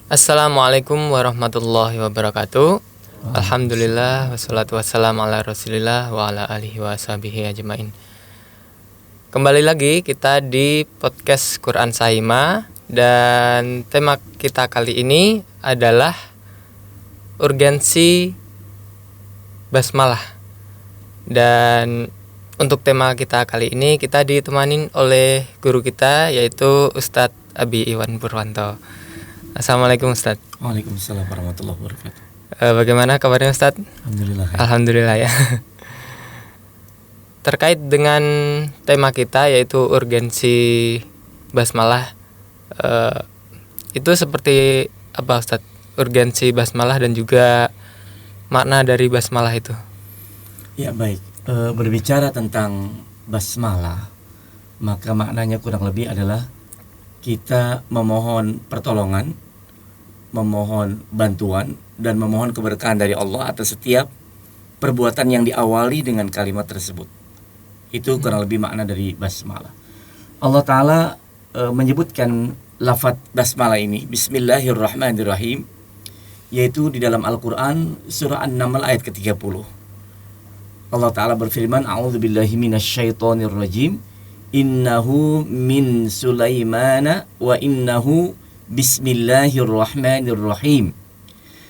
Assalamualaikum warahmatullahi wabarakatuh. Alhamdulillah wassalatu wassalamu ala Rasulillah wa ala alihi wa sahbihi ajmain. Kembali lagi kita di podcast Quran Sahima, dan tema kita kali ini adalah urgensi basmalah. Dan untuk tema kita kali ini kita ditemani oleh guru kita, yaitu Ustadz Abi Iwan Purwanto. Assalamualaikum Ustadz. Waalaikumsalam warahmatullahi wabarakatuh. Bagaimana kabarnya Ustadz? Alhamdulillah. Alhamdulillah ya. Terkait dengan tema kita, yaitu urgensi basmalah, itu seperti apa Ustadz? Urgensi basmalah dan juga makna dari basmalah itu. Ya baik. Berbicara tentang basmalah, maka maknanya kurang lebih adalah kita memohon pertolongan, memohon bantuan, dan memohon keberkahan dari Allah atas setiap perbuatan yang diawali dengan kalimat tersebut. Itu kurang lebih makna dari basmalah. Allah Ta'ala menyebutkan lafadz basmalah ini, Bismillahirrahmanirrahim, yaitu di dalam Al-Quran surah An-Naml ayat ke-30. Allah Ta'ala berfirman, A'udzubillahi minasyaitonirrajim, Innahu min Sulaimana wa innahu Bismillahirrahmanirrahim.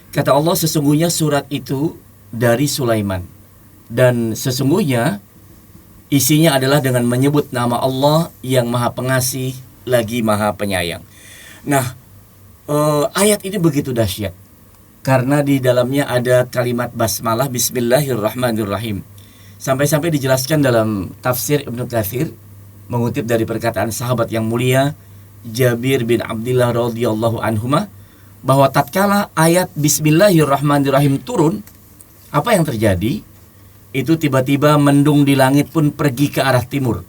Kata Allah, sesungguhnya surat itu dari Sulaiman, dan sesungguhnya isinya adalah dengan menyebut nama Allah yang Maha Pengasih lagi Maha Penyayang. Nah, ayat ini begitu dahsyat karena di dalamnya ada kalimat basmalah, Bismillahirrahmanirrahim. Sampai-sampai dijelaskan dalam tafsir Ibnu Katsir, mengutip dari perkataan sahabat yang mulia Jabir bin Abdullah radhiyallahu anhuma, bahwa tatkala ayat Bismillahirrahmanirrahim turun, apa yang terjadi? Itu tiba-tiba mendung di langit pun pergi ke arah timur.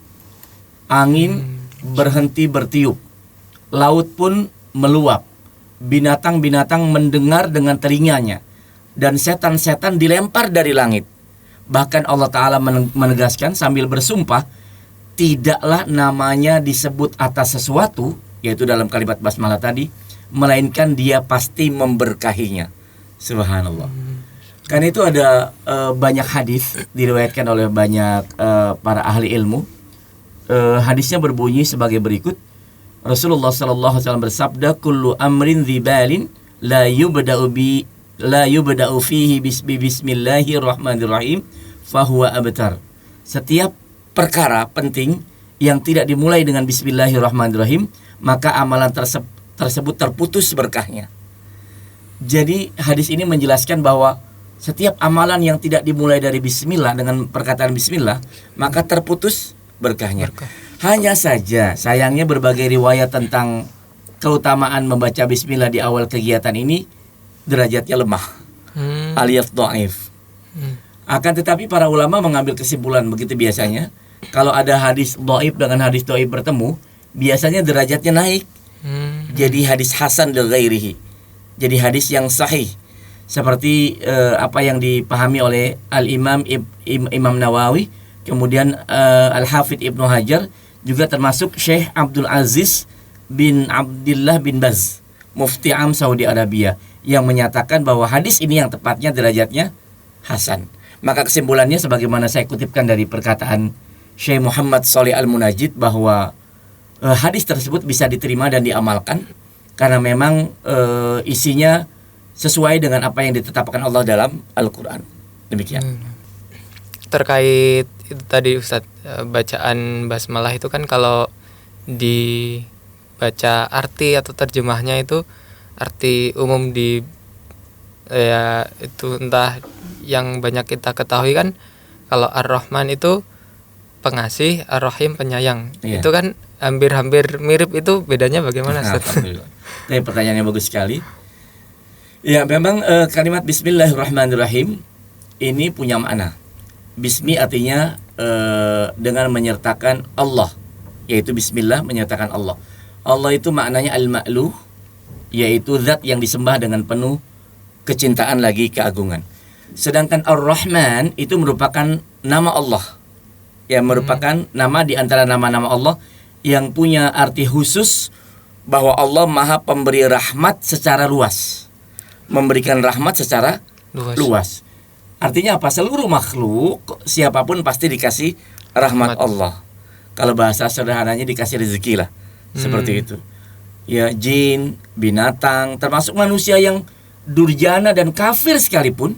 Angin berhenti bertiup. Laut pun meluap. Binatang-binatang mendengar dengan telinganya. Dan setan-setan dilempar dari langit. Bahkan Allah Ta'ala menegaskan sambil bersumpah, tidaklah namanya disebut atas sesuatu, yaitu dalam kalimat basmalah tadi, melainkan dia pasti memberkahinya. Subhanallah. Karena itu ada banyak hadis diriwayatkan oleh banyak para ahli ilmu. Hadisnya berbunyi sebagai berikut. Rasulullah sallallahu alaihi wasallam bersabda, kullu amrin dzibalin la yubda'u fihi bismillahirrahmanirrahim fahuwa abtar. Setiap perkara penting yang tidak dimulai dengan Bismillahirrahmanirrahim, maka amalan tersebut terputus berkahnya. Jadi hadis ini menjelaskan bahwa setiap amalan yang tidak dimulai dari Bismillah, dengan perkataan Bismillah, maka terputus berkahnya. Hanya saja sayangnya berbagai riwayat tentang keutamaan membaca Bismillah di awal kegiatan ini derajatnya lemah, alias dhaif. Akan tetapi para ulama mengambil kesimpulan begitu biasanya. Kalau ada hadis dhaif dengan hadis dhaif bertemu, biasanya derajatnya naik. Jadi hadis hasan li ghairihi. Jadi hadis yang sahih. Seperti apa yang dipahami oleh Al-Imam Imam Nawawi, kemudian Al-Hafidh Ibnu Hajar, juga termasuk Syekh Abdul Aziz bin Abdullah bin Baz, Mufti Am Saudi Arabia, yang menyatakan bahwa hadis ini yang tepatnya derajatnya hasan. Maka kesimpulannya sebagaimana saya kutipkan dari perkataan Syekh Muhammad Shalih Al-Munajjid, bahwa hadis tersebut bisa diterima dan diamalkan karena memang isinya sesuai dengan apa yang ditetapkan Allah dalam Al-Quran. Demikian. Terkait itu tadi Ustadz, bacaan basmalah itu kan kalau dibaca arti atau terjemahnya itu arti umum di itu entah yang banyak kita ketahui kan, kalau Ar-Rahman itu pengasih, Ar-Rahim penyayang. Iya. Itu kan hampir-hampir mirip, itu bedanya bagaimana Ustaz? Ini pertanyaannya bagus sekali. Ya memang kalimat Bismillahirrahmanirrahim ini punya makna. Bismi artinya dengan menyertakan Allah, yaitu Bismillah menyertakan Allah. Allah itu maknanya al-ma'luh, yaitu zat yang disembah dengan penuh kecintaan lagi keagungan. Sedangkan Ar-Rahman itu merupakan nama Allah, yang merupakan nama di antara nama-nama Allah yang punya arti khusus bahwa Allah Maha pemberi rahmat secara luas. Memberikan rahmat secara luas. Artinya apa? Seluruh makhluk siapapun pasti dikasih rahmat Allah. Kalau bahasa sederhananya dikasih rezeki lah. Seperti itu. Ya, jin, binatang, termasuk manusia yang durjana dan kafir sekalipun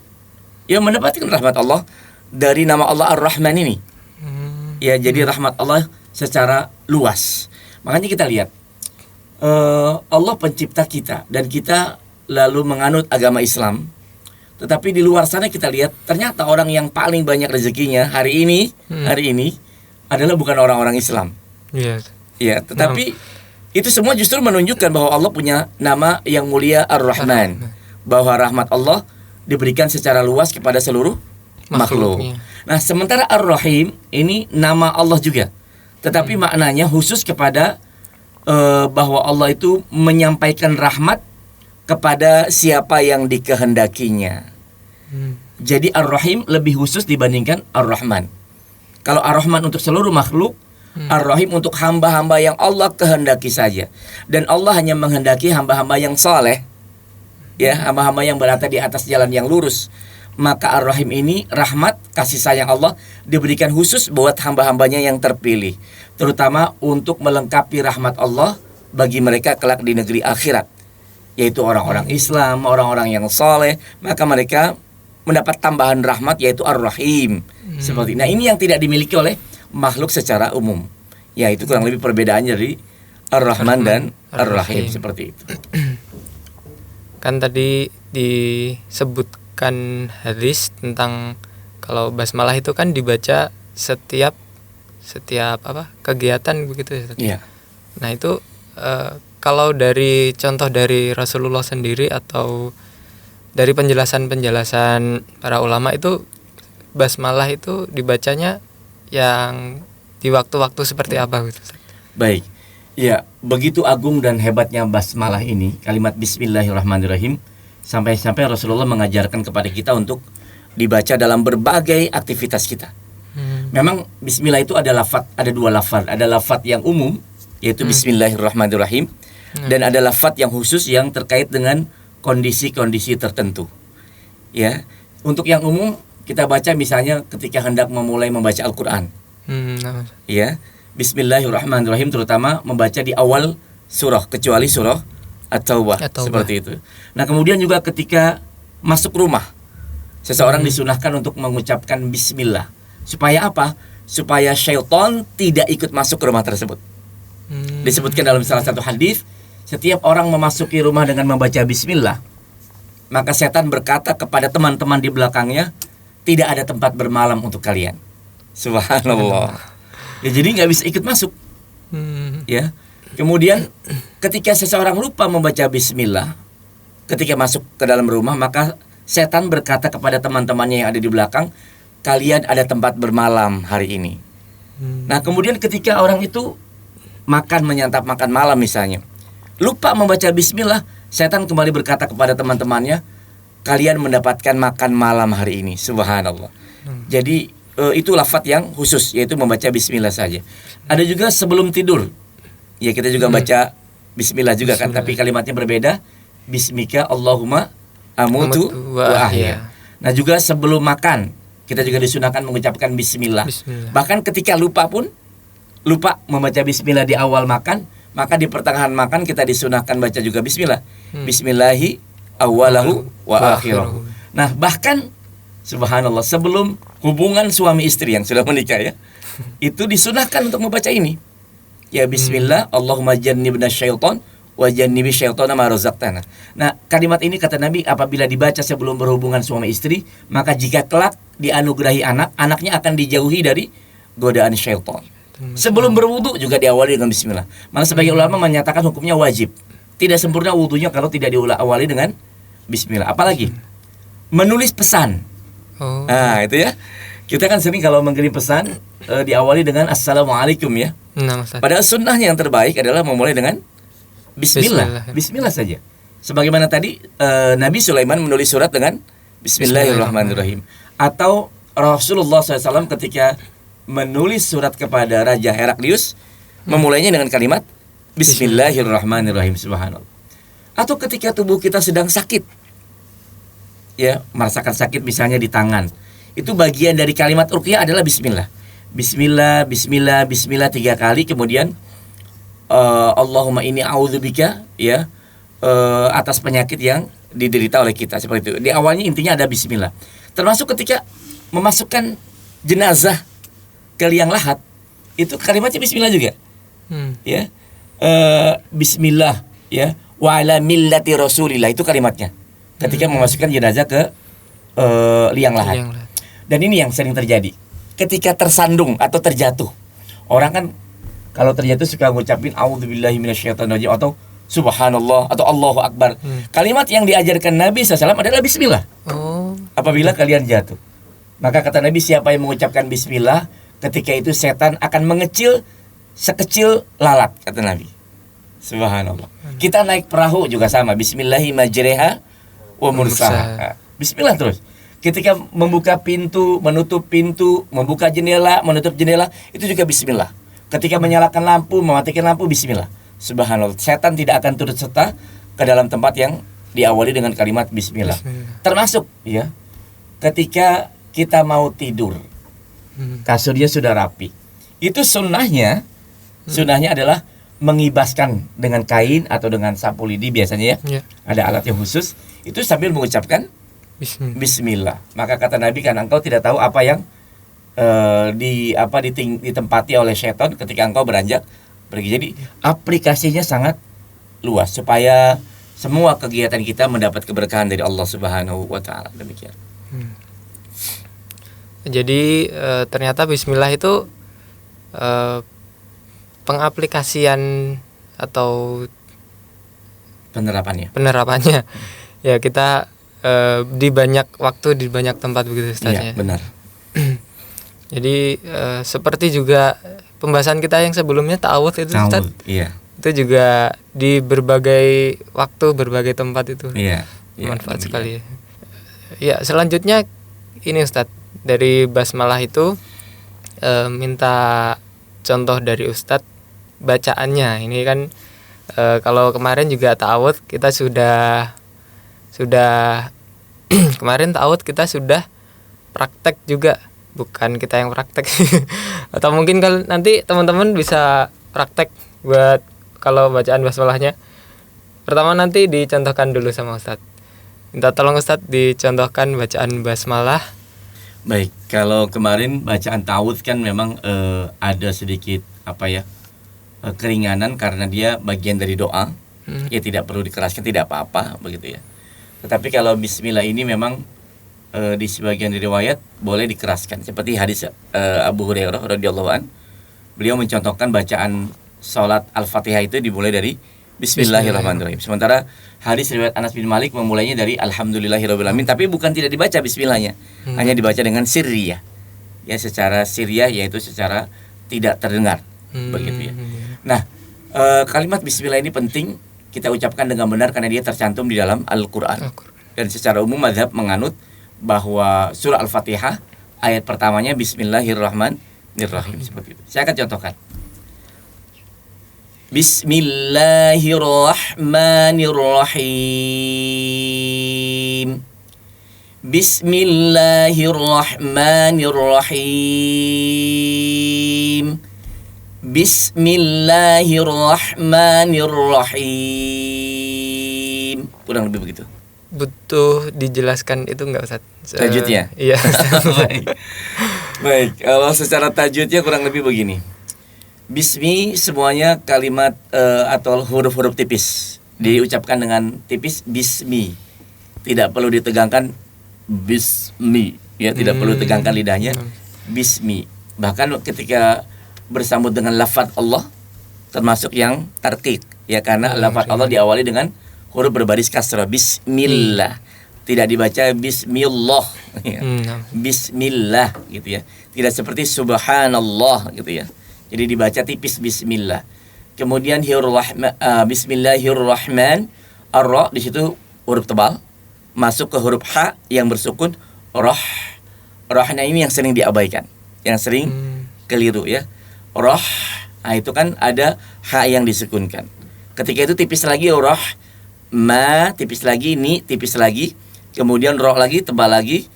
yang mendapatkan rahmat Allah dari nama Allah Ar-Rahman ini. Ya, jadi rahmat Allah secara luas. Makanya kita lihat Allah pencipta kita dan kita lalu menganut agama Islam. Tetapi di luar sana kita lihat ternyata orang yang paling banyak rezekinya hari ini adalah bukan orang-orang Islam. Ya, tetapi itu semua justru menunjukkan bahwa Allah punya nama yang mulia Ar-Rahman. Bahwa rahmat Allah diberikan secara luas kepada seluruh makhluk. Nah, sementara Ar-Rahim ini nama Allah juga. Tetapi maknanya khusus kepada bahwa Allah itu menyampaikan rahmat kepada siapa yang dikehendakinya. Jadi Ar-Rahim lebih khusus dibandingkan Ar-Rahman. Kalau Ar-Rahman untuk seluruh makhluk, Ar-Rahim untuk hamba-hamba yang Allah kehendaki saja. Dan Allah hanya menghendaki hamba-hamba yang saleh, ya, hamba-hamba yang berada di atas jalan yang lurus. Maka Ar-Rahim ini rahmat, kasih sayang Allah diberikan khusus buat hamba-hambanya yang terpilih, terutama untuk melengkapi rahmat Allah bagi mereka kelak di negeri akhirat, yaitu orang-orang Islam, orang-orang yang saleh. Maka mereka mendapat tambahan rahmat, yaitu Ar-Rahim. Seperti nah, ini yang tidak dimiliki oleh makhluk secara umum. Ya, itu kurang lebih perbedaannya dari Ar-Rahman dan Ar-Rahim. Seperti itu. Kan tadi disebutkan hadis tentang kalau basmalah itu kan dibaca setiap kegiatan begitu ya. Iya. Nah, itu kalau dari contoh dari Rasulullah sendiri atau dari penjelasan para ulama itu basmalah itu dibacanya yang di waktu-waktu seperti apa gitu. Baik. Ya, begitu agung dan hebatnya basmalah ini, kalimat bismillahirrahmanirrahim, sampai-sampai Rasulullah mengajarkan kepada kita untuk dibaca dalam berbagai aktivitas kita. Memang bismillah itu ada dua lafaz. Ada lafaz yang umum, yaitu bismillahirrahmanirrahim, dan ada lafaz yang khusus yang terkait dengan kondisi-kondisi tertentu. Ya, untuk yang umum kita baca misalnya ketika hendak memulai membaca Al-Qur'an. Ya, bismillahirrahmanirrahim terutama membaca di awal surah, kecuali surah At-Taubah. Seperti itu. Nah, kemudian juga ketika masuk rumah, seseorang disunahkan untuk mengucapkan bismillah. Supaya apa? Supaya syaitan tidak ikut masuk ke rumah tersebut. Disebutkan dalam salah satu hadis, setiap orang memasuki rumah dengan membaca bismillah, maka setan berkata kepada teman-teman di belakangnya, tidak ada tempat bermalam untuk kalian. Subhanallah. Ya, jadi nggak bisa ikut masuk. Ya. Kemudian ketika seseorang lupa membaca bismillah ketika masuk ke dalam rumah, maka setan berkata kepada teman-temannya yang ada di belakang, kalian ada tempat bermalam hari ini. Nah, kemudian ketika orang itu menyantap makan malam misalnya, lupa membaca bismillah, setan kembali berkata kepada teman-temannya, kalian mendapatkan makan malam hari ini. Subhanallah. Jadi itu lafaz yang khusus, yaitu membaca bismillah saja. Ada juga sebelum tidur. Ya, kita juga baca bismillah juga kan, tapi kalimatnya berbeda. Bismika Allahumma amutu wa ahya. Nah, juga sebelum makan kita juga disunahkan mengucapkan bismillah. Bahkan ketika lupa membaca bismillah di awal makan, maka di pertengahan makan kita disunahkan baca juga bismillah. Bismillahi awwalahu wa akhirahu. Nah, bahkan subhanallah, sebelum hubungan suami istri yang sudah menikah ya, itu disunahkan untuk membaca ini. Ya, bismillah Allahumma jannibna syaitan wa jannibi syaitana ma razaqtana. Nah, kalimat ini kata Nabi apabila dibaca sebelum berhubungan suami istri, maka jika kelak dianugerahi anak, anaknya akan dijauhi dari godaan syaitan. Sebelum berwudu juga diawali dengan bismillah. Malah sebagian ulama menyatakan hukumnya wajib. Tidak sempurna wudunya kalau tidak diawali dengan bismillah. Apalagi menulis pesan. Nah, itu ya. Kita kan sering kalau mengirim pesan diawali dengan assalamualaikum ya. Padahal sunnahnya yang terbaik adalah memulai dengan bismillah. Bismillah saja. Sebagaimana tadi Nabi Sulaiman menulis surat dengan bismillahirrahmanirrahim. Atau Rasulullah SAW ketika menulis surat kepada Raja Heraklius, memulainya dengan kalimat Bismillahirrahmanirrahim. Subhanallah. Atau ketika tubuh kita sedang sakit, ya, merasakan sakit misalnya di tangan, itu bagian dari kalimat ruqyah adalah bismillah. Bismillah, bismillah, bismillah 3 kali, kemudian Allahumma inni a'udzubika, ya, atas penyakit yang diderita oleh kita, seperti itu. Di awalnya intinya ada bismillah. Termasuk ketika memasukkan jenazah ke liang lahat, itu kalimatnya bismillah juga. Ya. Bismillah, ya, wa ala millati rasulillah, itu kalimatnya. Ketika memasukkan jenazah ke liang lahat. Dan ini yang sering terjadi. Ketika tersandung atau terjatuh, orang kan kalau terjatuh suka ngucapin a'udzubillahi minasyaitonirrajim atau subhanallah atau Allahu akbar. Kalimat yang diajarkan Nabi SAW adalah bismillah. Apabila kalian jatuh, maka kata Nabi, siapa yang mengucapkan bismillah, ketika itu setan akan mengecil sekecil lalat, kata Nabi. Subhanallah. Kita naik perahu juga sama, bismillahi majreha wa mursaha. Bismillah terus. Ketika membuka pintu, menutup pintu, membuka jendela, menutup jendela, itu juga bismillah. Ketika menyalakan lampu, mematikan lampu, bismillah. Subhanallah. Setan tidak akan turut serta ke dalam tempat yang diawali dengan kalimat bismillah. Termasuk, ya, ketika kita mau tidur, kasurnya sudah rapi, itu sunnahnya adalah mengibaskan dengan kain atau dengan sapu lidi biasanya, ya. Ada alat yang khusus, itu sambil mengucapkan bismillah. Maka kata Nabi, kan engkau tidak tahu apa yang ditempati oleh syaitan ketika engkau beranjak pergi. Jadi aplikasinya sangat luas supaya semua kegiatan kita mendapat keberkahan dari Allah Subhanahu wa taala. Demikian. Jadi ternyata bismillah itu pengaplikasian atau penerapannya ya kita di banyak waktu, di banyak tempat, begitu Ustaz, ya. Benar. Jadi seperti juga pembahasan kita yang sebelumnya ta'awudz itu, Ustaz. Iya. Itu juga di berbagai waktu, berbagai tempat itu. Iya. Manfaat sekali. Ya, selanjutnya ini Ustaz, dari basmalah itu minta contoh dari Ustadz bacaannya. Ini kan kalau kemarin juga ta'awudz kita sudah kemarin ta'awudz kita sudah praktek juga, bukan kita yang praktek. Atau mungkin kalau nanti teman-teman bisa praktek buat kalau bacaan basmalahnya. Pertama nanti dicontohkan dulu sama Ustadz. Minta tolong Ustadz dicontohkan bacaan basmalah. Baik, kalau kemarin bacaan ta'awudz kan memang ada sedikit keringanan karena dia bagian dari doa. Ya tidak perlu dikeraskan, tidak apa-apa begitu ya. Tetapi kalau bismillah ini memang di sebagian riwayat boleh dikeraskan, seperti hadis Abu Hurairah radhiyallahu an. Beliau mencontohkan bacaan salat Al-Fatihah itu dimulai dari Bismillahirrahmanirrahim. Sementara hadis riwayat Anas bin Malik memulainya dari Alhamdulillahirabbil alamin, tapi bukan tidak dibaca bismillahnya. Hanya dibaca dengan sirriyah. Ya, secara sirriyah, yaitu secara tidak terdengar. Begitu ya. Nah, kalimat bismillah ini penting kita ucapkan dengan benar karena dia tercantum di dalam Al-Qur'an. Dan secara umum mazhab menganut bahwa surah Al-Fatihah ayat pertamanya Bismillahirrahmanirrahim, seperti itu. Saya akan contohkan. Bismillahirrahmanirrahim. Bismillahirrahmanirrahim. Bismillahirrahmanirrahim. Kurang lebih begitu. Butuh dijelaskan itu enggak Ustaz? Tajwidnya? Iya. Baik, kalau secara tajwidnya kurang lebih begini. Bismi semuanya kalimat atau huruf-huruf tipis, diucapkan dengan tipis, bismi. Tidak perlu ditegangkan bismi, ya, tidak perlu tegangkan lidahnya. Bismi. Bahkan ketika bersambut dengan lafaz Allah termasuk yang tarqiq, ya, karena lafaz Allah diawali dengan huruf berbaris kasrah, bismillah. Tidak dibaca bismillah, ya. Bismillah gitu ya. Tidak seperti subhanallah gitu ya. Jadi dibaca tipis bismillah. Kemudian bismillahirrahman, ar-ra di situ huruf tebal masuk ke huruf ha yang bersukun roh. Rohnya ini yang sering diabaikan, yang sering keliru ya. Nah, itu kan ada ha yang disukunkan. Ketika itu tipis lagi roh, ma tipis lagi, ni tipis lagi, kemudian roh lagi tebal lagi,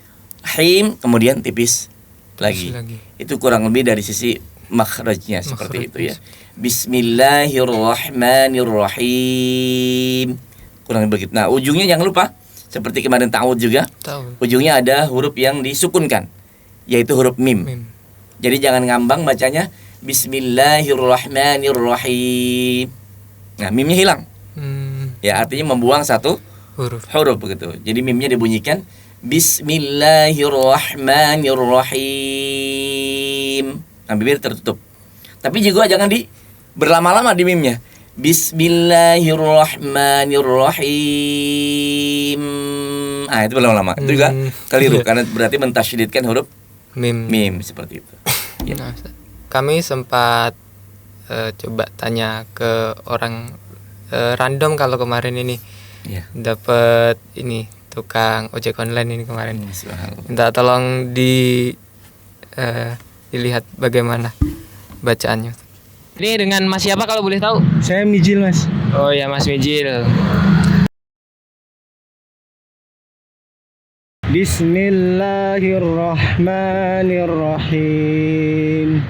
him kemudian tipis lagi. Itu kurang lebih dari sisi makhrajnya seperti itu ya. Bismillahirrahmanirrahim. Kurang lebih begitu. Nah, ujungnya jangan lupa seperti kemarin ta'awud juga. Ujungnya ada huruf yang disukunkan, yaitu huruf mim. Jadi jangan ngambang bacanya Bismillahirrahmanirrahim. Nah, mimnya hilang. Ya, artinya membuang satu huruf begitu. Jadi mimnya dibunyikan Bismillahirrahmanirrahim. Nah, bibir tertutup. Tapi juga jangan berlama-lama di mimnya. Bismillahirrahmanirrahim. Ah, itu berlama-lama. Itu juga keliru karena berarti mentasydidkan huruf mim seperti itu. Ya. Nah, kami sempat coba tanya ke orang random kalau kemarin ini dapat ini tukang ojek online ini kemarin. Minta tolong dilihat bagaimana bacaannya. Ini dengan Mas siapa kalau boleh tahu? Saya Mijil, Mas. Oh ya, Mas Mijil. Bismillahirrahmanirrahim.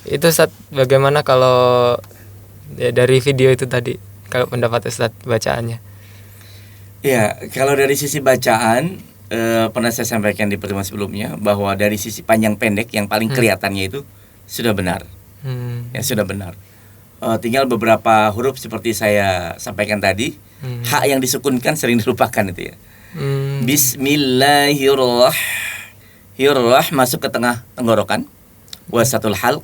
Itu Ustaz, bagaimana kalau ya, dari video itu tadi, kalau pendapat Ustaz bacaannya? Ya, kalau dari sisi bacaan pernah saya sampaikan di pertemuan sebelumnya bahwa dari sisi panjang pendek yang paling kelihatannya itu sudah benar. Ya, sudah benar. Tinggal beberapa huruf seperti saya sampaikan tadi, ha yang disukunkan sering dilupakan itu ya. Bismillahirrahmanirrahim masuk ke tengah tenggorokan, wasatul halq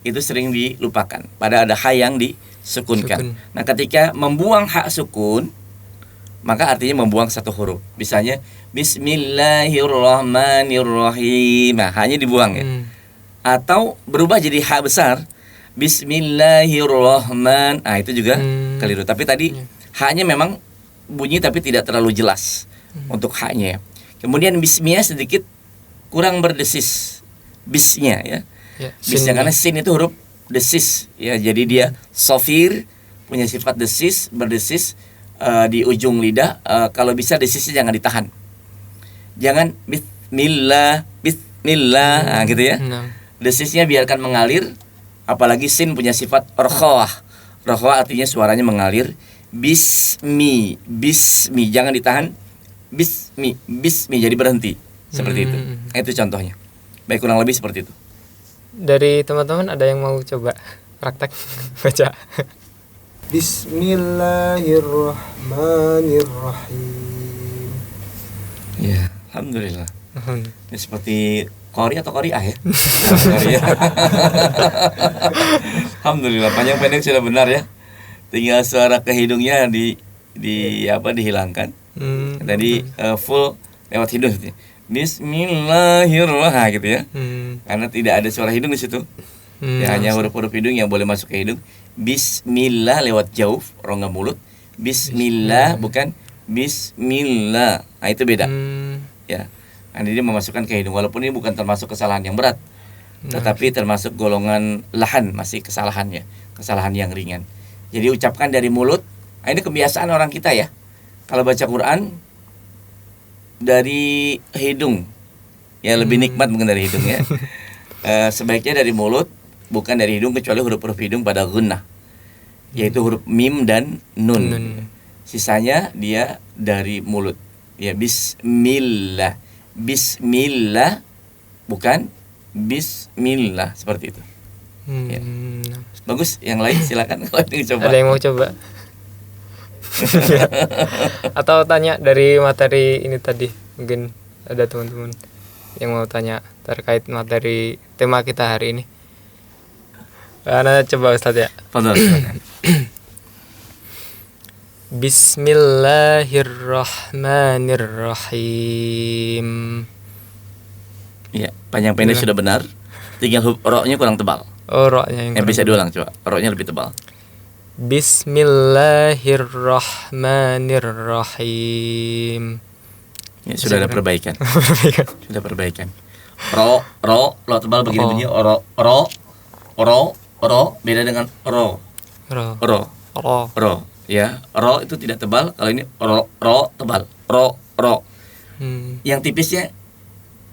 itu sering dilupakan. Pada ada ha yang disukunkan. Nah, ketika membuang ha sukun, maka artinya membuang satu huruf. Misalnya Bismillahirrahmanirrahim. Nah, hanya dibuang ya. Atau berubah jadi ha besar. Bismillahirrahman. Ah, itu juga keliru. Tapi tadi ha-nya memang bunyi tapi tidak terlalu jelas untuk ha-nya ya. Kemudian bismnya sedikit kurang berdesis. Bisnya ya. Bisnya karena sin itu huruf desis ya. Jadi dia sofir, punya sifat desis, berdesis di ujung lidah. Kalau bisa desisnya jangan ditahan. Jangan bismillah nah, gitu ya. Desisnya biarkan mengalir. Apalagi sin punya sifat rokhawah. Rokhawah artinya suaranya mengalir. Bismi jangan ditahan. Bismi jadi berhenti. Seperti itu. Itu contohnya. Baik, kurang lebih seperti itu. Dari teman-teman ada yang mau coba praktek baca? Bismillahirrahmanirrahim. Ya, alhamdulillah. Ini seperti Qori atau Qoriah ya? Alhamdulillah, panjang pendek sudah benar ya. Tinggal suara ke hidungnya dihilangkan. Tadi full lewat hidung gitu. Bismillahirrahmanirrahim gitu ya. Karena tidak ada suara hidung di situ. Ya, hanya huruf-huruf hidung yang boleh masuk ke hidung. Bismillah lewat jauf, rongga mulut. Bismillah bukan bismillah. Nah, itu beda. Ya. Nah, dia memasukkan ke hidung, walaupun ini bukan termasuk kesalahan yang berat, tetapi termasuk golongan lahan, masih kesalahannya, kesalahan yang ringan. Jadi ucapkan dari mulut. Nah, ini kebiasaan orang kita ya. Kalau baca Quran dari hidung, ya lebih nikmat mungkin dari hidung ya. Sebaiknya dari mulut, bukan dari hidung, kecuali huruf-huruf hidung pada gunnah, yaitu huruf mim dan nun. Sisanya dia dari mulut. Ya, bismillah. Bismillah bukan bismillah, seperti itu. Ya. Bagus, yang lain silakan kalau ingin coba. Ada yang mau coba? Atau tanya dari materi ini tadi, mungkin ada teman-teman yang mau tanya terkait materi tema kita hari ini. Nah, coba Ustaz ya. Fadhal. Bismillahirrahmanirrahim. Ya, panjang pendek sudah benar. Tinggal ro-nya kurang tebal. Oh, ro-nya yang bisa diulang coba. Ro-nya lebih tebal. Bismillahirrahmanirrahim. Ya, sudah ada perbaikan. Sudah perbaikan. Ro tebal begini bunyi. Ro ro beda dengan ro. Ro. Ro, Ro. ro, ya. Ro itu tidak tebal, kalau ini ro tebal. Ro. Yang tipisnya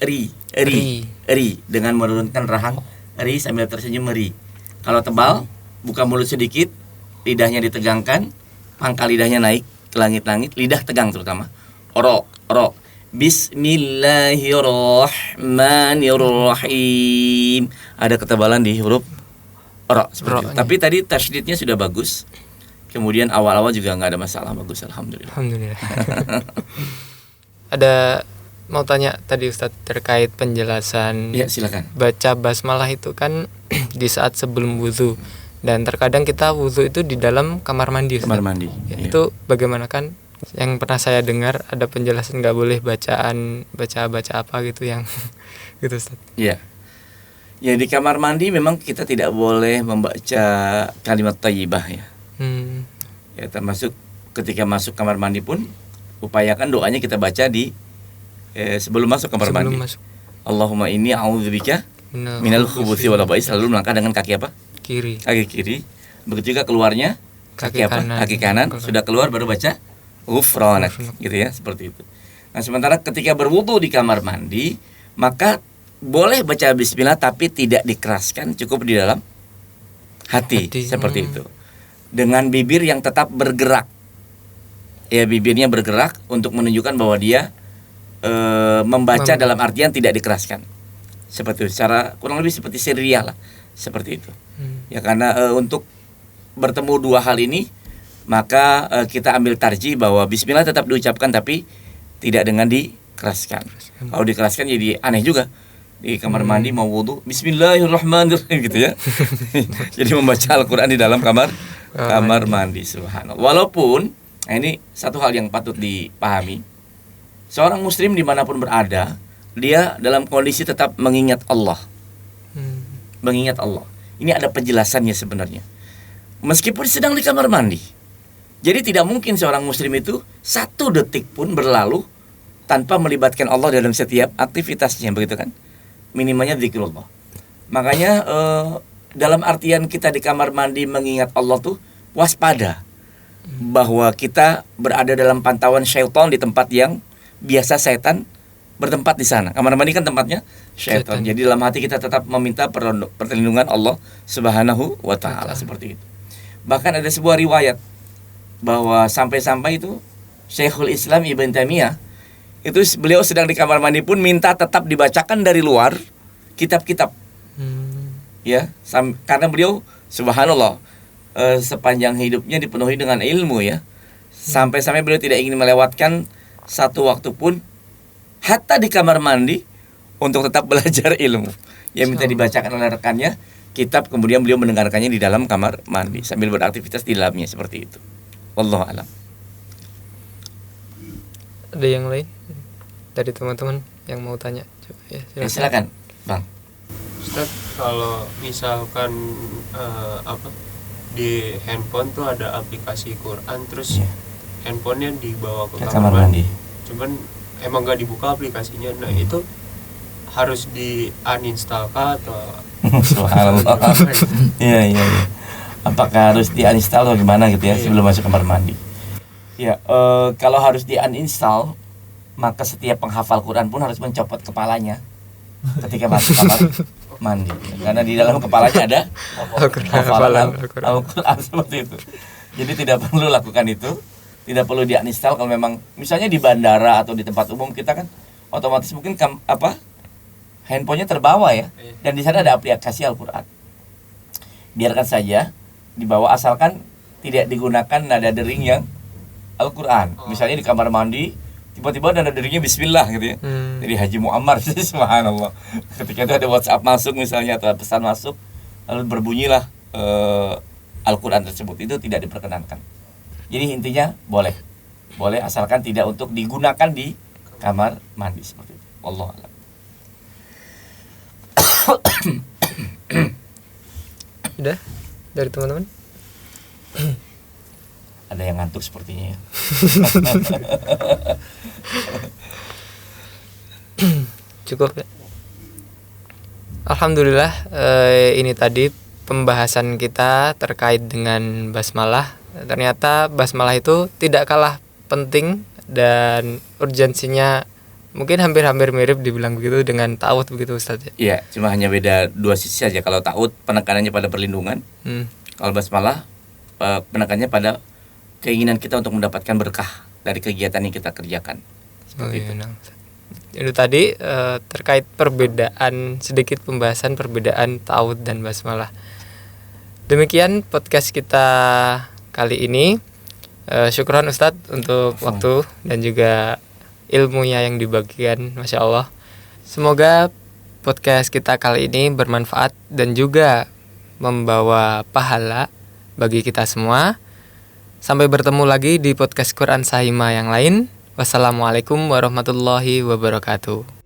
ri dengan menurunkan rahang ri sambil tersenyum ri. Kalau tebal, buka mulut sedikit, lidahnya ditegangkan, pangkal lidahnya naik ke langit-langit, lidah tegang terutama. Ro. Bismillahirrahmanirrahim. Ada ketebalan di huruf ro seperti itu. Tapi tadi tasydidnya sudah bagus. Kemudian awal-awal juga nggak ada masalah, bagus, alhamdulillah. Ada mau tanya tadi Ustadz terkait penjelasan Ya, silakan. baca basmalah itu kan di saat sebelum wudhu, dan terkadang kita wudhu itu di dalam kamar mandi, Ustadz. Kamar mandi. Ya, Iya. itu bagaimana kan? Yang pernah saya dengar ada penjelasan nggak boleh baca apa gitu yang gitu, Ustadz. Iya. Ya, di kamar mandi memang kita tidak boleh membaca kalimat thayyibah ya. Ya, termasuk ketika masuk kamar mandi pun upayakan doanya kita baca di sebelum masuk kamar Sebelum mandi. masuk. Allahumma inni a'udzubika minal khubuthi wal khaba'is, selalu melangkah dengan kaki apa? Kiri. Kaki kiri. Begitu juga keluarnya kaki apa? kanan. Kaki kanan. Sudah keluar baru baca ghufranak, gitu ya, seperti itu. Nah, sementara ketika berwudu di kamar mandi, maka boleh baca bismillah tapi tidak dikeraskan, cukup di dalam hati. Seperti itu. Dengan bibir yang tetap bergerak. Ya, bibirnya bergerak untuk menunjukkan bahwa dia membaca dalam artian tidak dikeraskan. Seperti itu. Secara kurang lebih seperti sirriyah lah. Seperti itu. Ya, karena untuk bertemu dua hal ini, maka kita ambil tarjih bahwa bismillah tetap diucapkan tapi tidak dengan dikeraskan. Kalau dikeraskan jadi aneh juga. Di kamar mandi mau wudu, bismillahirrahmanirrahim gitu ya. Jadi membaca Al-Quran di dalam kamar mandi, subhanallah. Walaupun, nah ini satu hal yang patut dipahami. Seorang muslim dimanapun berada, dia dalam kondisi tetap mengingat Allah. Mengingat Allah. Ini ada penjelasannya sebenarnya. Meskipun sedang di kamar mandi. Jadi tidak mungkin seorang muslim itu satu detik pun berlalu tanpa melibatkan Allah dalam setiap aktivitasnya, begitu kan? Minimalnya zikrullah. Makanya dalam artian kita di kamar mandi mengingat Allah tuh waspada bahwa kita berada dalam pantauan syaitan di tempat yang biasa setan bertempat di sana. Kamar mandi kan tempatnya syaitan. Jadi dalam hati kita tetap meminta perlindungan Allah Subhanahu wa taala, seperti itu. Bahkan ada sebuah riwayat bahwa sampai-sampai itu Syekhul Islam Ibn Taimiyah itu beliau sedang di kamar mandi pun minta tetap dibacakan dari luar kitab-kitab. Ya, karena beliau subhanallah sepanjang hidupnya dipenuhi dengan ilmu ya. Sampai-sampai beliau tidak ingin melewatkan satu waktu pun hatta di kamar mandi untuk tetap belajar ilmu. Yang minta dibacakan oleh rekannya kitab, kemudian beliau mendengarkannya di dalam kamar mandi sambil beraktivitas di dalamnya, seperti itu. Wallahu a'lam. Ada yang lain dari teman-teman yang mau tanya? Coba, ya, silakan, Bang. Ustaz, kalau misalkan di handphone tuh ada aplikasi Quran, terus handphonenya dibawa ke kamar mandi. Cuman emang gak dibuka aplikasinya. Nah, itu harus di uninstall kah atau subhanallah. Iya. Apakah harus di-uninstall atau gimana gitu ya sebelum masuk kamar mandi? Ya, kalau harus di-uninstall, maka setiap penghafal Quran pun harus mencopot kepalanya ketika masuk kamar mandi. Karena di dalam kepalanya ada hafalan Al-Quran seperti itu. Jadi tidak perlu lakukan itu, tidak perlu di-uninstall. Kalau memang misalnya di bandara atau di tempat umum kita kan otomatis mungkin handphonenya terbawa ya, dan di sana ada aplikasi Al-Quran. Biarkan saja dibawa asalkan tidak digunakan nada dering yang Al-Quran. Misalnya di kamar mandi tiba-tiba nada deringnya Bismillah gitu ya. Jadi Haji Muammar subhanallah. Ketika itu ada WhatsApp masuk misalnya atau pesan masuk, lalu berbunyilah Al-Quran tersebut, itu tidak diperkenankan. Jadi intinya boleh asalkan tidak untuk digunakan di kamar mandi seperti itu. Wallahu a'lam. Udah dari teman-teman? Ada yang ngantuk sepertinya ya. Cukup ya. Alhamdulillah, ini tadi pembahasan kita terkait dengan basmalah. Ternyata basmalah itu tidak kalah penting dan urgensinya mungkin hampir-hampir mirip dibilang begitu dengan ta'awudz begitu Ustaz ya. Iya, cuma hanya beda dua sisi saja. Kalau ta'awudz penekanannya pada perlindungan, kalau basmalah penekanannya pada keinginan kita untuk mendapatkan berkah dari kegiatan yang kita kerjakan. Seperti itu. Nah, itu tadi terkait perbedaan, sedikit pembahasan perbedaan ta'awudz dan basmalah. Demikian podcast kita kali ini. Syukran Ustadz untuk waktu dan juga ilmunya yang dibagikan, Masya Allah. Semoga podcast kita kali ini bermanfaat dan juga membawa pahala bagi kita semua. Sampai bertemu lagi di podcast Quran Sahima yang lain. Wassalamualaikum warahmatullahi wabarakatuh.